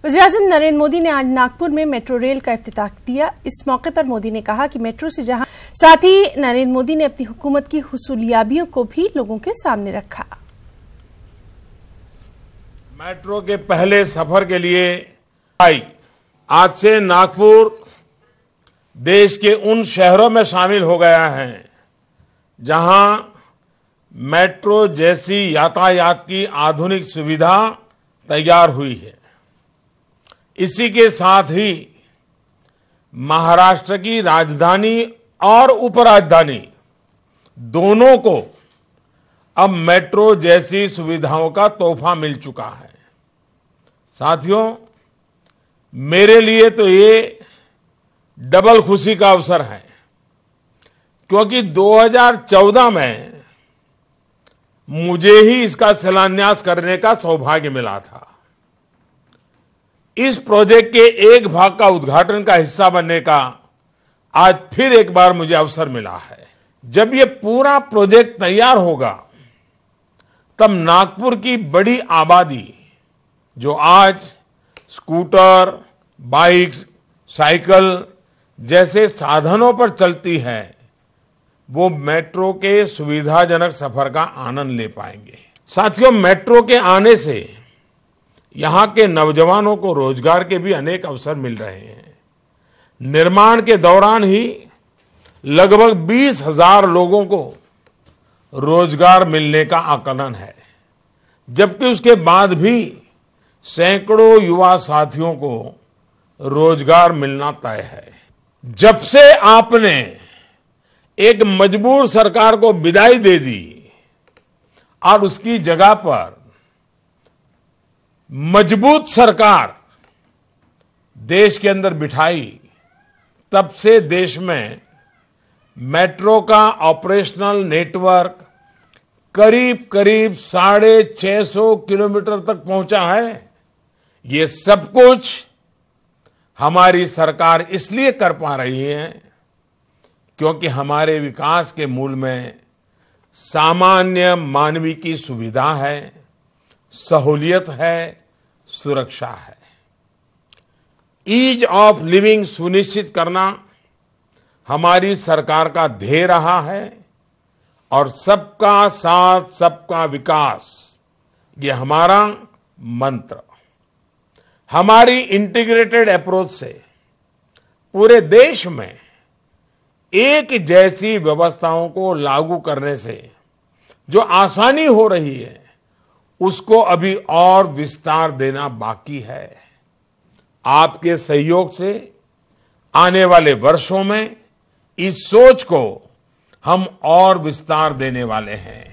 वज़ीर-ए-आज़म नरेंद्र मोदी ने आज नागपुर में मेट्रो रेल का इफ्तिताह किया। इस मौके पर मोदी ने कहा कि मेट्रो से जहां साथ ही नरेंद्र मोदी ने अपनी हुकूमत की हुसूलियाबियों को भी लोगों के सामने रखा। मेट्रो के पहले सफर के लिए आज से नागपुर देश के उन शहरों में शामिल हो गया है जहां मेट्रो जैसी यातायात की आधुनिक सुविधा तैयार हुई है। इसी के साथ ही महाराष्ट्र की राजधानी और उपराजधानी दोनों को अब मेट्रो जैसी सुविधाओं का तोहफा मिल चुका है। साथियों, मेरे लिए तो ये डबल खुशी का अवसर है, क्योंकि 2014 में मुझे ही इसका शिलान्यास करने का सौभाग्य मिला था। इस प्रोजेक्ट के एक भाग का उद्घाटन का हिस्सा बनने का आज फिर एक बार मुझे अवसर मिला है। जब ये पूरा प्रोजेक्ट तैयार होगा तब नागपुर की बड़ी आबादी जो आज स्कूटर, बाइक्स, साइकिल जैसे साधनों पर चलती है वो मेट्रो के सुविधाजनक सफर का आनंद ले पाएंगे। साथियों, मेट्रो के आने से यहां के नौजवानों को रोजगार के भी अनेक अवसर मिल रहे हैं। निर्माण के दौरान ही लगभग 20,000 लोगों को रोजगार मिलने का आकलन है, जबकि उसके बाद भी सैकड़ों युवा साथियों को रोजगार मिलना तय है। जब से आपने एक मजबूर सरकार को विदाई दे दी और उसकी जगह पर मजबूत सरकार देश के अंदर बिठाई, तब से देश में मेट्रो का ऑपरेशनल नेटवर्क करीब करीब 650 किलोमीटर तक पहुंचा है। ये सब कुछ हमारी सरकार इसलिए कर पा रही है क्योंकि हमारे विकास के मूल में सामान्य मानवीय की सुविधा है, सहूलियत है, सुरक्षा है। ईज ऑफ लिविंग सुनिश्चित करना हमारी सरकार का ध्येय रहा है और सबका साथ सबका विकास ये हमारा मंत्र। हमारी इंटीग्रेटेड अप्रोच से पूरे देश में एक जैसी व्यवस्थाओं को लागू करने से जो आसानी हो रही है उसको अभी और विस्तार देना बाकी है। आपके सहयोग से आने वाले वर्षों में इस सोच को हम और विस्तार देने वाले हैं।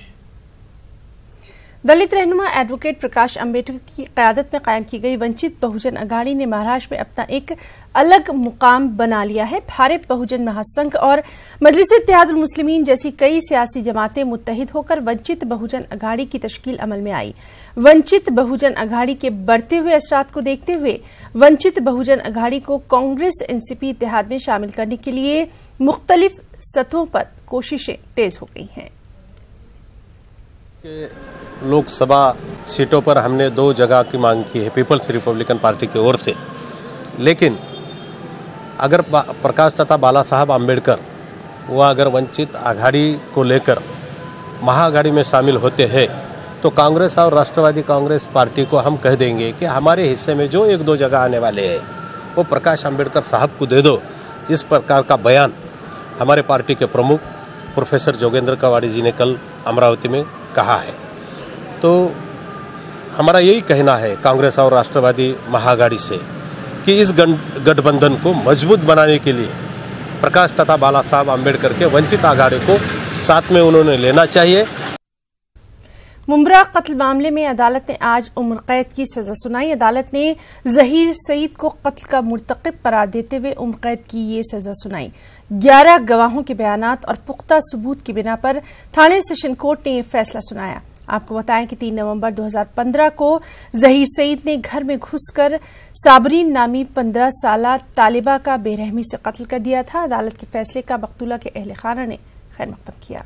दलित रहनुमा एडवोकेट प्रकाश अंबेडकर की क़यादत में कायम की गई वंचित बहुजन अघाड़ी ने महाराष्ट्र में अपना एक अलग मुकाम बना लिया है। भारत बहुजन महासंघ और मजलिस-ए-इत्तेहादुल मुस्लिमीन जैसी कई सियासी जमातें मुत्तहिद होकर वंचित बहुजन अघाड़ी की तश्कील अमल में आई। वंचित बहुजन अघाड़ी के बढ़ते हुए असरात को देखते हुए वंचित बहुजन अघाड़ी को कांग्रेस एनसीपी इत्तेहाद में शामिल करने के लिए मुख्तलिफ सतहों पर कोशिशें तेज हो गई हैं। लोकसभा सीटों पर हमने 2 जगह की मांग की है पीपल्स रिपब्लिकन पार्टी की ओर से, लेकिन अगर प्रकाश तथा बाला साहब आम्बेडकर वह अगर वंचित आघाड़ी को लेकर महाआघाड़ी में शामिल होते हैं तो कांग्रेस और राष्ट्रवादी कांग्रेस पार्टी को हम कह देंगे कि हमारे हिस्से में जो 1-2 जगह आने वाले हैं वो प्रकाश आम्बेडकर साहब को दे दो। इस प्रकार का बयान हमारे पार्टी के प्रमुख प्रोफेसर जोगेंद्र कवाड़ी जी ने कल अमरावती में कहा है। तो हमारा यही कहना है कांग्रेस और राष्ट्रवादी महाआघाड़ी से कि इस गठबंधन को मजबूत बनाने के लिए प्रकाश तथा बाला साहब आम्बेडकर के वंचित आघाड़ी को साथ में उन्होंने लेना चाहिए। मुंब्रा कत्ल मामले में अदालत ने आज उम्र कैद की सजा सुनाई। अदालत ने जहीर सईद को कत्ल का मुर्तकिब करार देते हुए उम्र कैद की ये सजा सुनाई। 11 गवाहों के बयानात और पुख्ता सबूत की बिना पर थाने सेशन कोर्ट ने यह फैसला सुनाया। आपको बताएं कि 3 नवंबर 2015 को जहीर सईद ने घर में घुसकर साबरीन नामी 15 साला तालिबा का बेरहमी से कत्ल कर दिया था। अदालत के फैसले का मकतूला के अहले खाना ने खैर मकदम किया।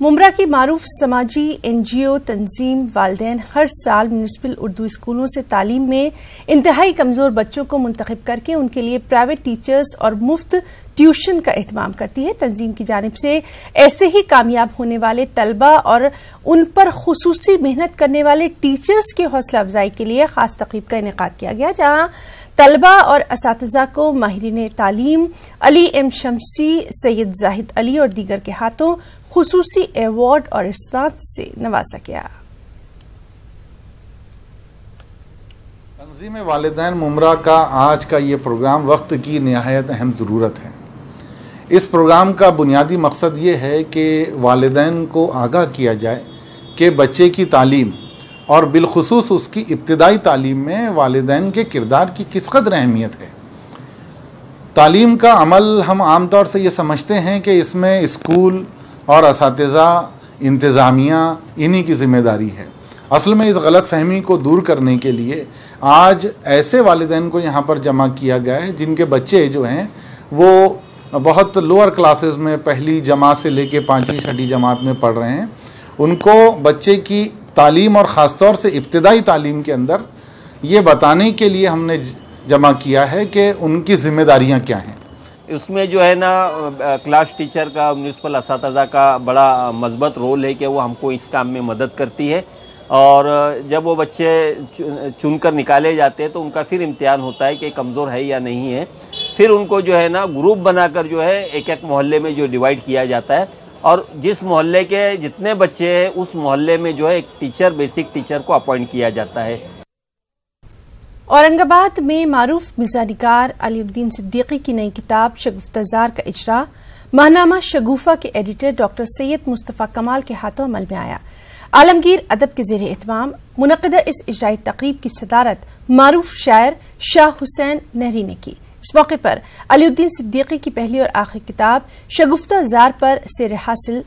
मुमरा की मारूफ समाजी NGO तंजीम वालिदैन हर साल म्यूनिसिपल उर्दू स्कूलों से तालीम में इंतहाई कमजोर बच्चों को मुंतखब करके उनके लिए प्राइवेट टीचर्स और मुफ्त ट्यूशन का एहतमाम करती है। तंजीम की जानिब से ऐसे ही कामयाब होने वाले तलबा और उन पर खुसूसी मेहनत करने वाले टीचर्स की हौसला अफजाई के लिए खास तक़रीब का इनेकाद किया गया, जहां तलबा और असातिज़ा को माहिरीन तालीम अली M शमसी, सैयद जाहिद अली और दीगर के हाथों खुसूसी अवार्ड और इस्नाद से नवाजा गया। तंजीम वालिदैन मुमरा का आज का ये प्रोग्राम वक्त की निहायत अहम ज़रूरत है। इस प्रोग्राम का बुनियादी मकसद ये है कि वालिदैन को आगाह किया जाए कि बच्चे की तालीम और बिलखुसूस उसकी इब्तिदाई तालीम में वालिदैन के किरदार की किस कदर अहमियत है। तालीम का अमल हम आम तौर से ये समझते हैं कि इसमें स्कूल और असातिज़ा इंतज़ामिया इन्हीं की ज़िम्मेदारी है। असल में इस गलत फहमी को दूर करने के लिए आज ऐसे वालिदैन को यहाँ पर जमा किया गया है जिनके बच्चे जो हैं वो बहुत लोअर क्लासेस में पहली जमात से लेके 5वीं 6वीं जमात में पढ़ रहे हैं। उनको बच्चे की तालीम और ख़ास तौर से इब्तिदाई तालीम के अंदर ये बताने के लिए हमने जमा किया है कि उनकी ज़िम्मेदारियाँ क्या हैं। उसमें जो है ना क्लास टीचर का, म्यूनिसिपल असातिज़ा का बड़ा मजबूत रोल है कि वो हमको इस काम में मदद करती है। और जब वो बच्चे चुनकर निकाले जाते हैं तो उनका फिर इम्तिहान होता है कि कमज़ोर है या नहीं है। फिर उनको जो है ना ग्रुप बनाकर जो है एक एक मोहल्ले में जो डिवाइड किया जाता है और जिस मोहल्ले के जितने बच्चे हैं उस मोहल्ले में जो है एक टीचर, बेसिक टीचर को अपॉइंट किया जाता है। औरंगाबाद में मारूफ मिर्ज़ानिगार अलीउद्दीन सिद्दीकी की नई किताब शगुफ्ताजार का इजरा माहनामा शगुफा के एडिटर डॉक्टर सैयद मुस्तफ़ा कमाल के हाथों अमल में आया। आलमगीर अदब के ज़ेरे एहतमाम मुनक़िदा इस इजराई तक़रीब की सदारत मारूफ शायर शाह हुसैन नहरी ने की। इस मौके पर अलीउद्दीन सिद्दीकी की पहली और आखिरी किताब शगुफ्ताजार पर सेर हासिल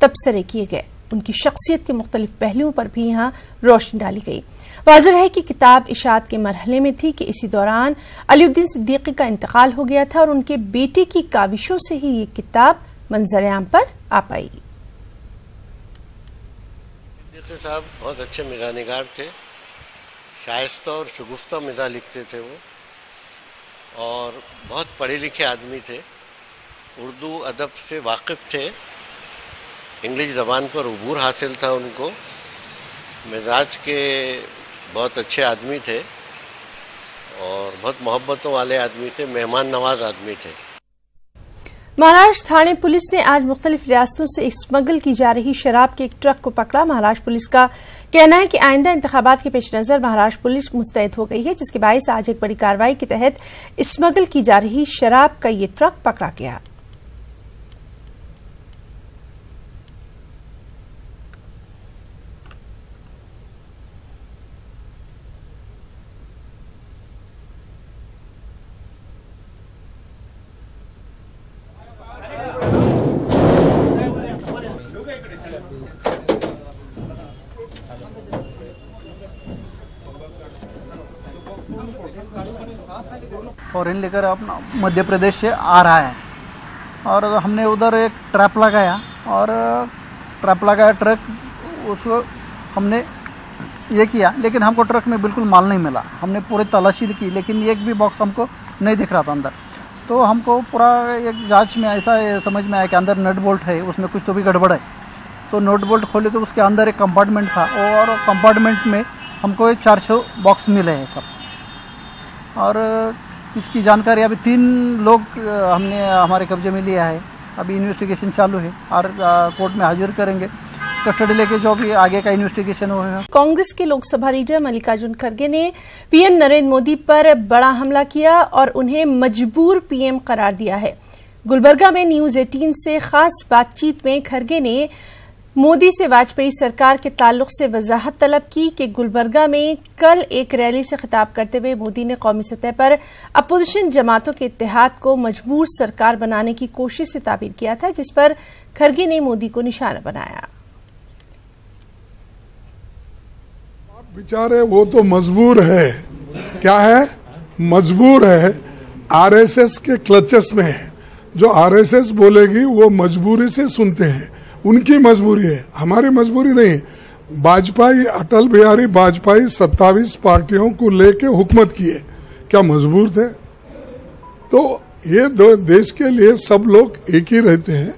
तबसरे किए गए। उनकी शख्सियत के मुख्तलिफ पहलुओं पर भी यहाँ रोशनी डाली गई। वाज़ेह है कि किताब इशाअत के मरहले में थी कि इसी दौरान अलीउद्दीन सिद्दीकी का इंतकाल हो गया था और उनके बेटे की काविशों से ही ये किताब मंजर-ए-आम पर आ पाई। सिद्दीकी साहब बहुत अच्छे मिज़ानिगार थे, शाइस्ता और शगुफ्ता मिज़ा लिखते थे वो, और बहुत पढ़े लिखे आदमी थे, उर्दू अदब से वाकिफ़ थे, इंग्लिश ज़बान पर उबूर हासिल था उनको, मिजाज के बहुत अच्छे आदमी थे और बहुत मोहब्बतों वाले आदमी थे, मेहमान नवाज आदमी थे। महाराष्ट्र थाने पुलिस ने आज मुख्तलिफ रियासतों से स्मगल की जा रही शराब के एक ट्रक को पकड़ा। महाराष्ट्र पुलिस का कहना है कि आइंदा इंतखाबात के पेश नजर महाराष्ट्र पुलिस मुस्तैद हो गई है, जिसके बायस आज एक बड़ी कार्रवाई के तहत स्मगल की जा रही शराब का ये ट्रक पकड़ा गया। फॉरेन लेकर अपना मध्य प्रदेश से आ रहा है और हमने उधर एक ट्रैप लगाया और ट्रैप लगाया ट्रक, उसको हमने ये किया, लेकिन हमको ट्रक में बिल्कुल माल नहीं मिला। हमने पूरी तलाशी की लेकिन एक भी बॉक्स हमको नहीं दिख रहा था अंदर। तो हमको पूरा एक जांच में ऐसा समझ में आया कि अंदर नट बोल्ट है, उसमें कुछ तो भी गड़बड़ है। तो नट बोल्ट खोले तो उसके अंदर एक कंपार्टमेंट था और कंपार्टमेंट में हमको 400 बॉक्स मिले हैं सब। और इसकी जानकारी अभी 3 लोग हमने हमारे कब्जे में लिया है। अभी इन्वेस्टिगेशन चालू है और कोर्ट में हाजिर करेंगे, कस्टडी लेके जो भी आगे का इन्वेस्टिगेशन होगा। कांग्रेस के लोकसभा लीडर मल्लिकार्जुन खड़गे ने पीएम नरेंद्र मोदी पर बड़ा हमला किया और उन्हें मजबूर पीएम करार दिया है। गुलबर्गा में न्यूज 18 से खास बातचीत में खड़गे ने मोदी से वाजपेयी सरकार के ताल्लुक से वजाहत तलब की कि गुलबर्गा में कल एक रैली से खिताब करते हुए मोदी ने कौमी सतह पर अपोजिशन जमातों के इत्तेहाद को मजबूर सरकार बनाने की कोशिश से ताबीर किया था, जिस पर खड़गे ने मोदी को निशाना बनाया। बेचारे वो तो मजबूर है, क्या है, मजबूर है, आरएसएस के क्लचेस में है। जो आरएसएस बोलेगी वो मजबूरी से सुनते हैं। उनकी मजबूरी है, हमारी मजबूरी नहीं। वाजपेयी, अटल बिहारी वाजपेयी 27 पार्टियों को लेके हुकूमत किए, क्या मजबूर थे? तो ये दो देश के लिए सब लोग एक ही रहते हैं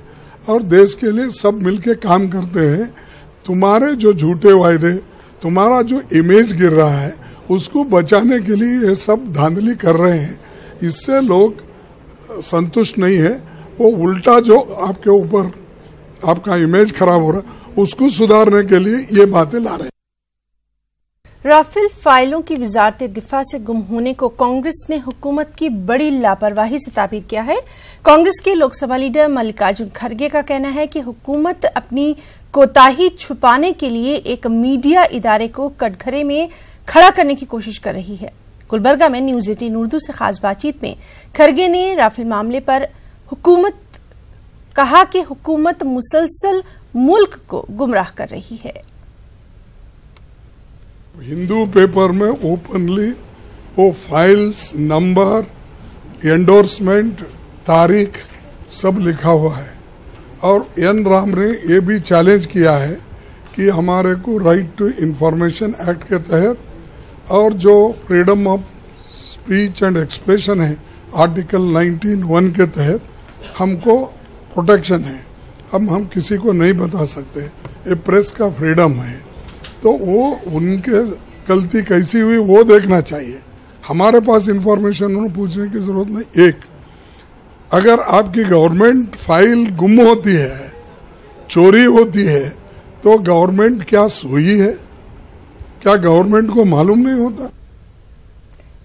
और देश के लिए सब मिलके काम करते हैं। तुम्हारे जो झूठे वायदे, तुम्हारा जो इमेज गिर रहा है, उसको बचाने के लिए ये सब धांधली कर रहे हैं। इससे लोग संतुष्ट नहीं है, वो उल्टा जो आपके ऊपर आपका इमेज खराब हो रहा है उसको सुधारने के लिए ये बातें ला रहे हैं। राफेल फाइलों की वजारत दिफा से गुम होने को कांग्रेस ने हुकूमत की बड़ी लापरवाही से ताबीर किया है। कांग्रेस के लोकसभा लीडर मल्लिकार्जुन खड़गे का कहना है कि हुकूमत अपनी कोताही छुपाने के लिए एक मीडिया इदारे को कटघरे में खड़ा करने की कोशिश कर रही है। गुलबर्गा में न्यूज 18 उर्दू से खास बातचीत में खड़गे ने राफेल मामले पर कहा कि हुकूमत मुसलसल मुल्क को गुमराह कर रही है। हिंदू पेपर में ओपनली वो फाइल्स, नंबर, एंडोर्समेंट, तारीख सब लिखा हुआ है। और एन राम ने ये भी चैलेंज किया है कि हमारे को राइट टू इंफॉर्मेशन एक्ट के तहत और जो freedom of speech and expression है आर्टिकल 19(1) के तहत हमको प्रोटेक्शन है। अब हम किसी को नहीं बता सकते, ये प्रेस का फ्रीडम है। तो वो उनके गलती कैसी हुई वो देखना चाहिए। हमारे पास इंफॉर्मेशन उन्हें पूछने की जरूरत नहीं। एक, अगर आपकी गवर्नमेंट फाइल गुम होती है, चोरी होती है, तो गवर्नमेंट क्या सोई है? क्या गवर्नमेंट को मालूम नहीं होता?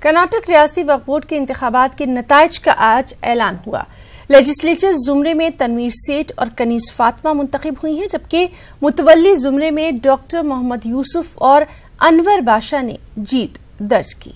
कर्नाटक रियासती वक्फ बोर्ड के इंतखाबात के नताइज का आज ऐलान हुआ। लेजिस्लेचर जुमरे में तनवीर सेठ और कनीज फातिमा मुंतखब हुई हैं, जबकि मुतवल्ली जुमरे में डॉक्टर मोहम्मद यूसुफ और अनवर बादशाह ने जीत दर्ज की।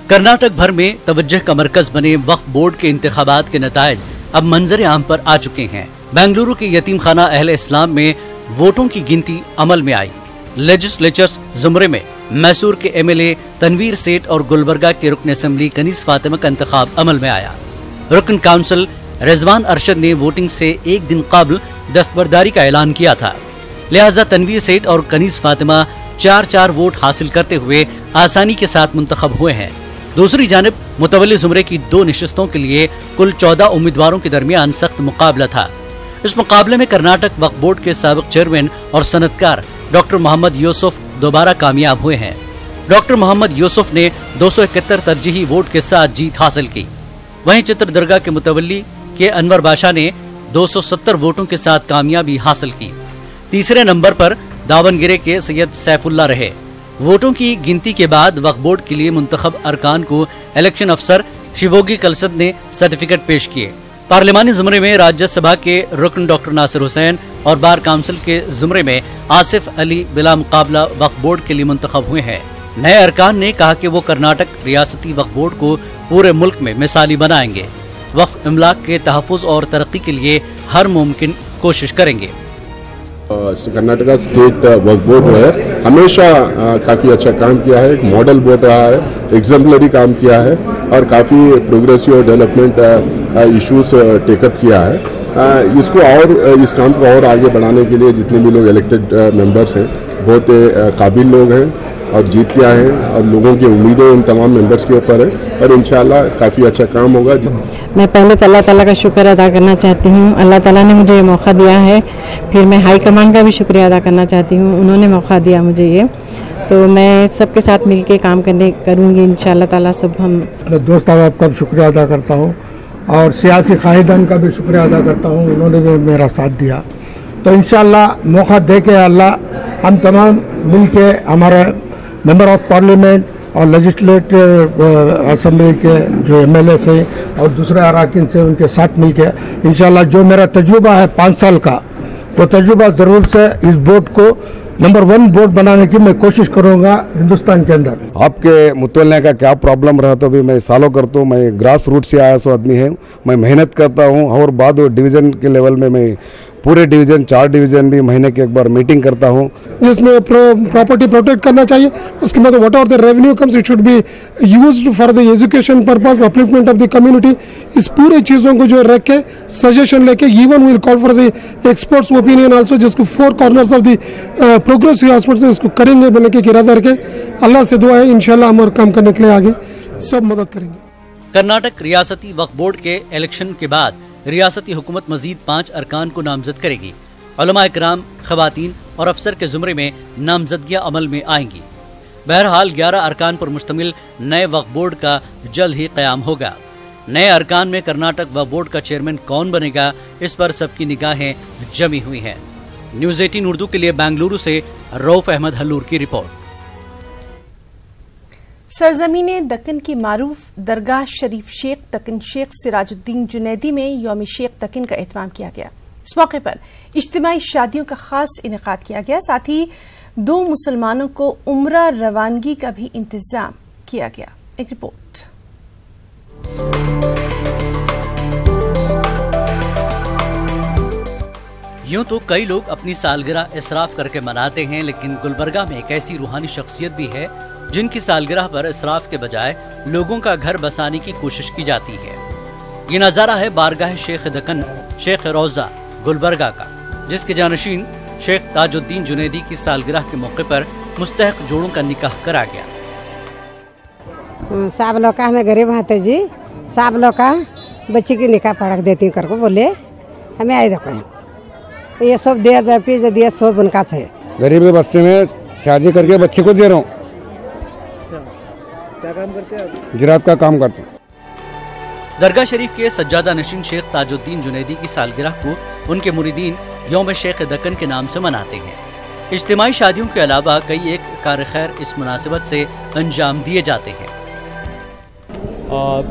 कर्नाटक भर में तवज्जो का मरकज बने वक्फ बोर्ड के इंतखाबात के नताइज अब मंजर आम पर आ चुके हैं। बेंगलुरु के यतीम खाना अहले इस्लाम में वोटों की गिनती अमल में आई। लेजिस्लेचर्स जुमरे में मैसूर के एमएलए तनवीर सेठ और गुलबर्गा के रुकन असेंबली कनीज फातिमा का इंतखाब अमल में आया। रुकन काउंसिल रिजवान अरशद ने वोटिंग से एक दिन कबल दस्तबरदारी का ऐलान किया था, लिहाजा तनवीर सेठ और कनीज फातिमा 4-4 वोट हासिल करते हुए आसानी के साथ मुंतखब हुए हैं। दूसरी जानिब मुतवल्ली जुमरे की 2 नशिस्तों के लिए कुल 14 उम्मीदवारों के दरमियान सख्त मुकाबला था। इस मुकाबले में कर्नाटक वक्फ बोर्ड के साबिक चेयरमैन और सनतकार डॉक्टर मोहम्मद यूसुफ दोबारा कामयाब हुए हैं। डॉक्टर मोहम्मद यूसुफ ने 271 तरजीही वोट के साथ जीत हासिल की। वहीं चित्रदुर्गा के मुतवल्ली के अनवर बादशाह ने 270 वोटों के साथ कामयाबी हासिल की। तीसरे नंबर पर दावनगिरे के सैयद सैफुल्ला रहे। वोटों की गिनती के बाद वक्फ बोर्ड के लिए मुंतखब अरकान को इलेक्शन अफसर शिवोगी कलसद ने सर्टिफिकेट पेश किए। पार्लिमानी जुमरे में राज्यसभा के रुकन डॉक्टर नासिर हुसैन और बार काउंसिल के जुमरे में आसिफ अली बिला मुकाबला वक्फ बोर्ड के लिए मुंतखब हुए हैं। नए अरकान ने कहा कि वो कर्नाटक रियासती वक्फ बोर्ड को पूरे मुल्क में मिसाली बनाएंगे। वक्फ इमलाक के तहफ़्फ़ुज़ और तरक्की के लिए हर मुमकिन कोशिश करेंगे। कर्नाटका स्टेट वक्फ बोर्ड है हमेशा काफ़ी अच्छा काम किया है, एक मॉडल बोर्ड रहा है, एग्जाम्पलरी काम किया है और काफ़ी प्रोग्रेसिव और डेवलपमेंट इश्यूज टेकअप किया है। इसको और इस काम को और आगे बढ़ाने के लिए जितने भी लोग इलेक्टेड मेंबर्स हैं बहुत काबिल लोग हैं और जीत के आए हैं और लोगों की उम्मीदें उन तमाम मेंबर्स के ऊपर है और इंशाल्लाह काफ़ी अच्छा काम होगा। मैं पहले तो अल्लाह ताला का शुक्र अदा करना चाहती हूँ। अल्लाह ताला ने मुझे ये मौका दिया है। फिर मैं हाई कमान का भी शुक्रिया अदा करना चाहती हूँ, उन्होंने मौका दिया मुझे ये। तो मैं सबके साथ मिलके काम करूँगी इंशाल्लाह ताला। सब हम दोस्त अहबाब का शुक्रिया अदा करता हूँ और सियासी कायदान का भी शुक्रिया अदा करता हूँ, उन्होंने भी मेरा साथ दिया। तो इंशाल्लाह मौका दे के अल्लाह हम तमाम मिल के हमारे मेंबर ऑफ पार्लियामेंट और लेजिस्लेटिव असेंबली के जो एमएलए से और दूसरे अराकीन से उनके साथ मिलके इंशाल्लाह जो मेरा तजुर्बा है 5 साल का, वो तजुर्बा ज़रूर से इस बोर्ड को नंबर 1 बोर्ड बनाने की मैं कोशिश करूंगा हिंदुस्तान के अंदर। आपके मुतवल्ले का क्या प्रॉब्लम रहा तो भी मैं सालों करता हूँ। मैं ग्रास रूट से आया सो आदमी है, मैं मेहनत करता हूँ और बाद डिवीज़न के लेवल में मैं पूरे डिवीजन 4 डिवीजन भी महीने की एक बार मीटिंग करता हूँ, जिसमें प्रॉपर्टी प्रोटेक्ट करना चाहिए। उसके बाद what are the revenue comes it should be used for the education purpose, upliftment of the community. इस पूरे चीज़ों को जो रख के सजेशन लेके even will call for the experts opinion also, जिसको 4 corners of the progressive hospital इसको करेंगे बोलने के इरादा रखे। अल्लाह से दुआ है इंशाल्लाह हम और काम करने के लिए आगे सब मदद करेंगे। कर्नाटक रियासती वक्फ बोर्ड के इलेक्शन के बाद रियासती हुकूमत मजीद 5 अरकान को नामजद करेगी। उलमा इकराम, खवातीन और अफसर के जुमरे में नामजदगियां अमल में आएंगी। बहरहाल 11 अरकान पर मुश्तमिल नए वक्फ बोर्ड का जल्द ही क़याम होगा। नए अरकान में कर्नाटक वक्फ बोर्ड का चेयरमैन कौन बनेगा, इस पर सबकी निगाहें जमी हुई हैं। न्यूज़ 18 उर्दू के लिए बेंगलुरु से रऊफ अहमद हल्लूर की रिपोर्ट। सरजमीने दक्कन की मारूफ दरगाह शरीफ शेख तकिन शेख सिराजुद्दीन जुनैदी में यौम शेख तकिन का एहतमाम किया गया। इस मौके पर इज्तिमाई शादियों का खास इनेकाद किया गया। साथ ही 2 मुसलमानों को उम्रा रवानगी का भी इंतजाम किया गया। एक रिपोर्ट। यूं तो कई लोग अपनी सालगिरह इसराफ करके मनाते हैं, लेकिन गुलबर्गा में एक ऐसी रूहानी शख्सियत भी है जिनकी सालगिरह पर इसराफ के बजाय लोगों का घर बसाने की कोशिश की जाती है। ये नजारा है बारगाह शेख दक्कन शेख रोजा गुलबर्गा का, जिसके जानशीन शेख ताजुद्दीन जुनैदी की सालगिरह के मौके पर मुस्तहक जोड़ों का निकाह करा गया। सब लोग का हमें गरीब हाथे जी, सब लोग का बच्चे की निकाह पढ़ा देती करको बोले हमें आई देखो ये सब दिया जाए पीछे दिया सब उनका चाहिए। गरीब के बच्चे में शादी करके बच्चे को दे रहा हूँ। क्या काम करते हैं? जिरात का काम करते हैं। दरगाह शरीफ के सज्जादा नशीन शेख ताजुद्दीन जुनैदी की सालगिरह को उनके मुरीदीन यौम शेख दक्कन के नाम से मनाते हैं। इज्तिमाई शादियों के अलावा कई एक कार खैर इस मुनासिबत से अंजाम दिए जाते हैं।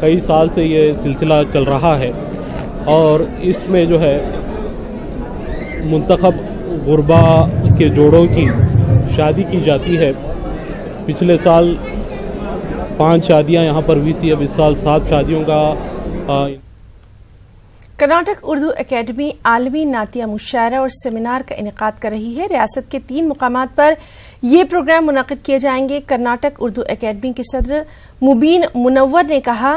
कई साल से ये सिलसिला चल रहा है और इसमें जो है मुंतखब गुरबा के जोड़ों की शादी की जाती है। पिछले साल 5 शादियां यहाँ पर हुई थी, अब इस साल 7 शादियों का। कर्नाटक उर्दू एकेडमी आलमी नातिया मुशायरा और सेमिनार का इनेकाद कर रही है। रियासत के 3 मुकामात पर ये प्रोग्राम मुनक़िद किए जाएंगे। कर्नाटक उर्दू एकेडमी के सदर मुबीन मुनव्वर ने कहा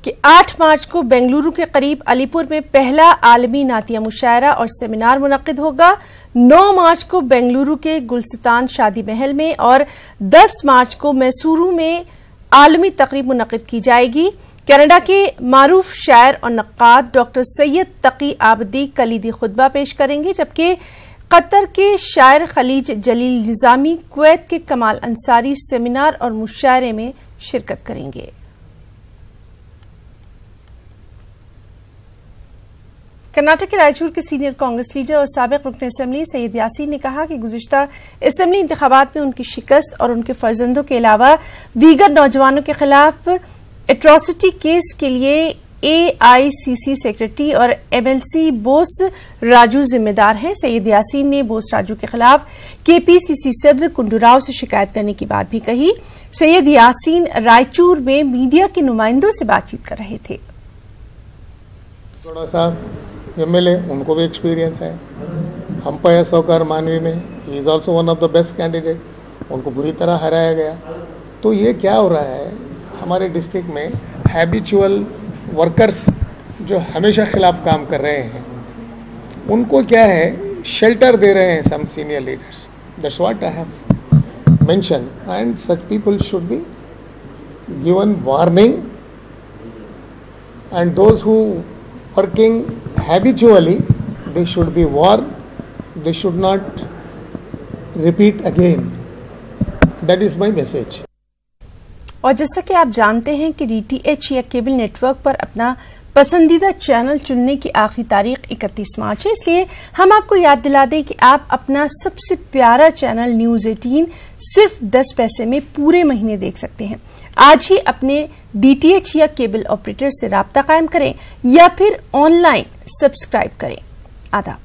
कि 8 मार्च को बेंगलुरु के करीब अलीपुर में पहला आलमी नातिया मुशायरा और सेमिनार मुनक़िद होगा। 9 मार्च को बेंगलुरु के गुलसितान शादी महल में और 10 मार्च को मैसूरू में आलमी तकरीब मुनक़िद की जाएगी। कनाडा के मारूफ शायर और नक्काद डॉक्टर सैयद तकी आबदी कलीदी खुतबा पेश करेंगे, जबकि कतर के शायर खलीज जलील निजामी कुवैत के कमाल अंसारी सेमिनार और मुशायरे में शिरकत करेंगे। कर्नाटक के रायचूर के सीनियर कांग्रेस लीडर और साबिक रुकन असेंबली सैयद यासीन ने कहा कि गुज़िश्ता असेंबली इंतखाबात में उनकी शिकस्त और उनके फर्जंदों के अलावा दीगर नौजवानों के खिलाफ एट्रॉसिटी केस के लिए AICC सेक्रेटरी और MLC बोस राजू जिम्मेदार हैं। सैयद यासीन ने बोस राजू के खिलाफ KPCC सदर कुंडूराव से शिकायत करने की बात भी कही। सैयद यासीन रायचूर में मीडिया के नुमाइंदों से बातचीत कर रहे थे। थोड़ा सा MLA उनको भी एक्सपीरियंस है। अंपायर सौकार मानवी में he is also one of the best candidate, उनको बुरी तरह हराया गया। तो ये क्या हो रहा है हमारे डिस्ट्रिक्ट में, हैबिचुअल वर्कर्स जो हमेशा खिलाफ काम कर रहे हैं उनको क्या है शेल्टर दे रहे हैं some senior leaders. That's what I have mention and such people should be given warning and those who working habitually they should be warned, they should not repeat again. That is my message. और जैसा कि आप जानते हैं कि DTH या cable network पर अपना पसंदीदा चैनल चुनने की आखिरी तारीख 31 मार्च है, इसलिए हम आपको याद दिला दें कि आप अपना सबसे प्यारा चैनल न्यूज़ 18 सिर्फ 10 पैसे में पूरे महीने देख सकते हैं। आज ही अपने DTH या केबल ऑपरेटर से राब्ता कायम करें या फिर ऑनलाइन सब्सक्राइब करें। आदाब।